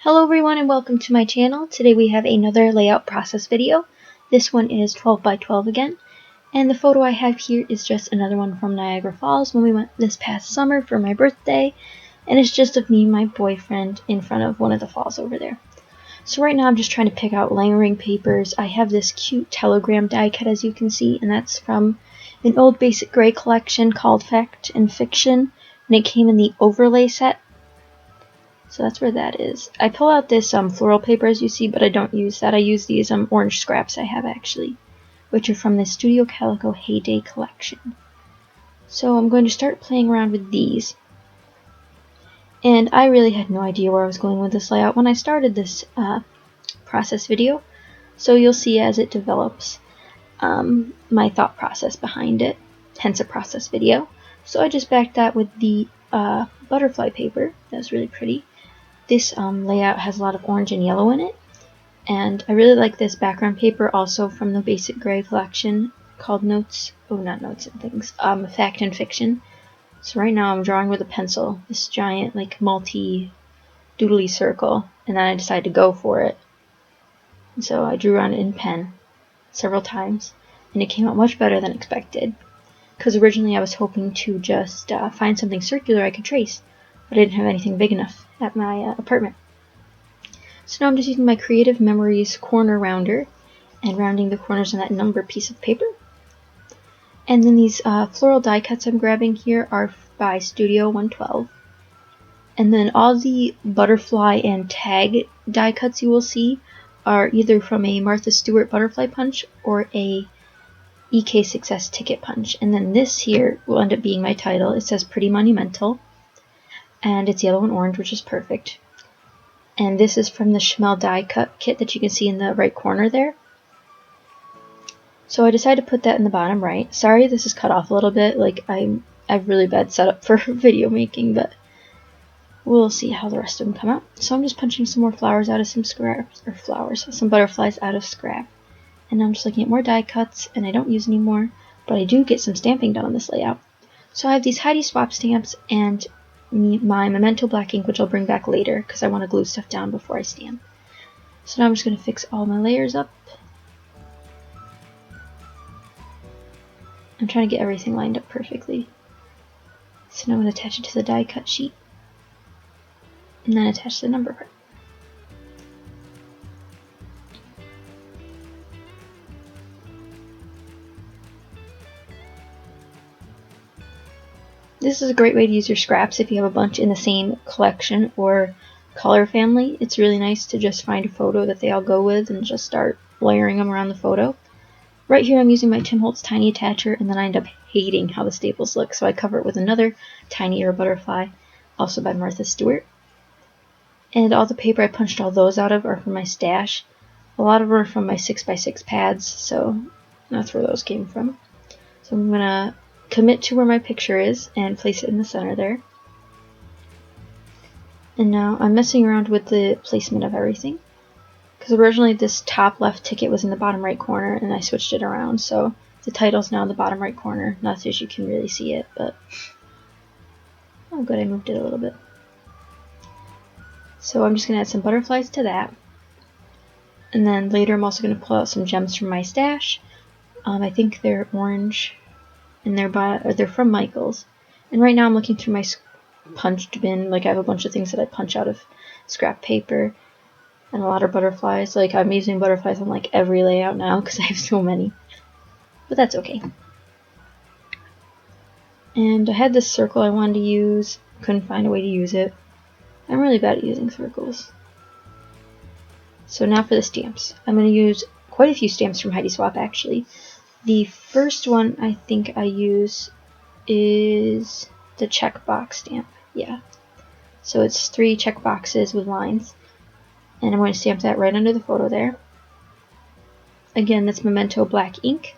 Hello everyone and welcome to my channel. Today we have another layout process video. This one is 12 by 12 again, and the photo I have here is just another one from Niagara Falls when we went this past summer for my birthday, and it's just of me and my boyfriend in front of one of the falls over there. So right now I'm just trying to pick out layering papers. I have this cute telegram die cut, as you can see, and that's from an old basic gray collection called Fact and Fiction, and it came in the overlay set. So that's where that is. I pull out this floral paper, as you see, but I don't use that. I use these orange scraps I have actually, which are from the Studio Calico Heyday collection. So I'm going to start playing around with these. And I really had no idea where I was going with this layout when I started this process video. So you'll see as it develops my thought process behind it, hence a process video. So I just backed that with the butterfly paper. That was really pretty. This layout has a lot of orange and yellow in it, and I really like this background paper also from the basic gray collection called Fact and Fiction. So right now I'm drawing with a pencil, this giant like multi-doodly circle, and then I decided to go for it. And so I drew on it in pen several times, and it came out much better than expected, because originally I was hoping to just find something circular I could trace, but I didn't have anything big enough at my apartment. So now I'm just using my Creative Memories corner rounder and rounding the corners on that number piece of paper. And then these floral die cuts I'm grabbing here are by Studio 112. And then all the butterfly and tag die cuts you will see are either from a Martha Stewart butterfly punch or a EK Success ticket punch. And then this here will end up being my title. It says Pretty Monumental, and it's yellow and orange, which is perfect. And this is from the Schmel die cut kit that you can see in the right corner there. So I decided to put that in the bottom right. Sorry this is cut off a little bit, like I have really bad setup for video making, but we'll see how the rest of them come out. So I'm just punching some more flowers out of some scraps, or some butterflies out of scrap. And I'm just looking at more die cuts, and I don't use any more, but I do get some stamping done on this layout. So I have these Heidi swap stamps and my Monumental black ink, which I'll bring back later because I want to glue stuff down before I stamp. So now I'm just going to fix all my layers up. I'm trying to get everything lined up perfectly. So now I'm going to attach it to the die cut sheet, and then attach the number part. This is a great way to use your scraps if you have a bunch in the same collection or color family. It's really nice to just find a photo that they all go with and just start layering them around the photo. Right here I'm using my Tim Holtz tiny attacher, and then I end up hating how the staples look, so I cover it with another tiny air butterfly, also by Martha Stewart. And all the paper I punched all those out of are from my stash. A lot of them are from my 6x6 pads, so that's where those came from. So I'm going to commit to where my picture is and place it in the center there. And now I'm messing around with the placement of everything, because originally this top left ticket was in the bottom right corner, and I switched it around, so the title's now in the bottom right corner. Not as you can really see it, but oh good, I moved it a little bit. So I'm just going to add some butterflies to that, and then later I'm also going to pull out some gems from my stash. I think they're orange, and they're from Michael's. And right now I'm looking through my punched bin. Like, I have a bunch of things that I punch out of scrap paper, and a lot of butterflies. Like, I'm using butterflies on like every layout now because I have so many, but that's okay. And I had this circle I wanted to use, couldn't find a way to use it. I'm really bad at using circles. So now for the stamps. I'm going to use quite a few stamps from Heidi Swap actually. The first one I think I use is the checkbox stamp. Yeah. So it's 3 check boxes with lines. And I'm going to stamp that right under the photo there. Again, that's Memento black ink.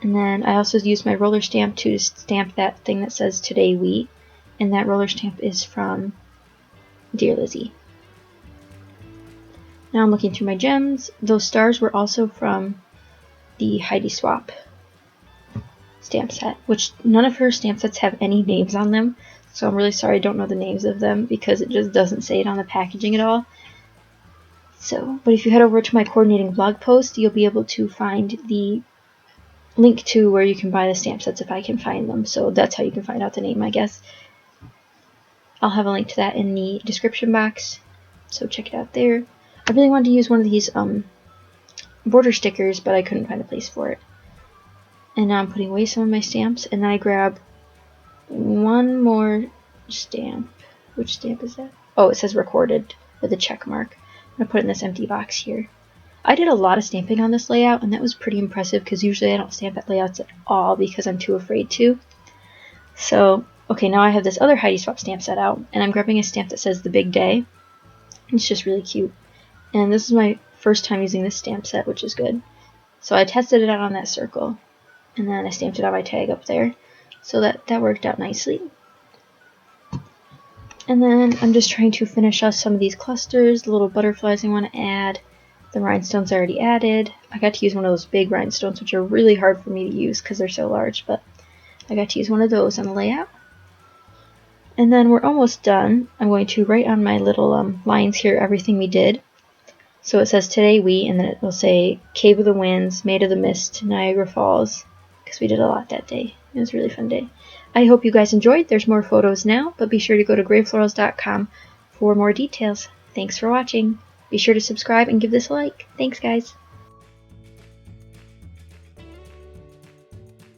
And then I also use my roller stamp to stamp that thing that says Today We. And that roller stamp is from Dear Lizzie. Now I'm looking through my gems. Those stars were also from the Heidi Swap stamp set, which none of her stamp sets have any names on them, So I'm really sorry I don't know the names of them because it just doesn't say it on the packaging at all. So, but if you head over to my coordinating blog post, you'll be able to find the link to where you can buy the stamp sets if I can find them. So that's how you can find out the name, I guess. I'll have a link to that in the description box, so check it out there. I really wanted to use one of these border stickers, but I couldn't find a place for it. And now I'm putting away some of my stamps, and then I grab one more stamp. Which stamp is that? Oh, it says recorded with a check mark. I'm going to put it in this empty box here. I did a lot of stamping on this layout, and that was pretty impressive because usually I don't stamp at layouts at all because I'm too afraid to. So, okay, now I have this other Heidi Swap stamp set out, and I'm grabbing a stamp that says The Big Day. It's just really cute. And this is my first time using this stamp set, which is good. So I tested it out on that circle, and then I stamped it on my tag up there. So that worked out nicely. And then I'm just trying to finish off some of these clusters, the little butterflies I want to add. The rhinestones I already added. I got to use one of those big rhinestones, which are really hard for me to use because they're so large, but I got to use one of those on the layout. And then we're almost done. I'm going to write on my little lines here everything we did. So it says today we, and then it will say Cave of the Winds, Maid of the Mist, Niagara Falls, because we did a lot that day. It was a really fun day. I hope you guys enjoyed. There's more photos now, but be sure to go to grayflorals.com for more details. Thanks for watching. Be sure to subscribe and give this a like. Thanks, guys.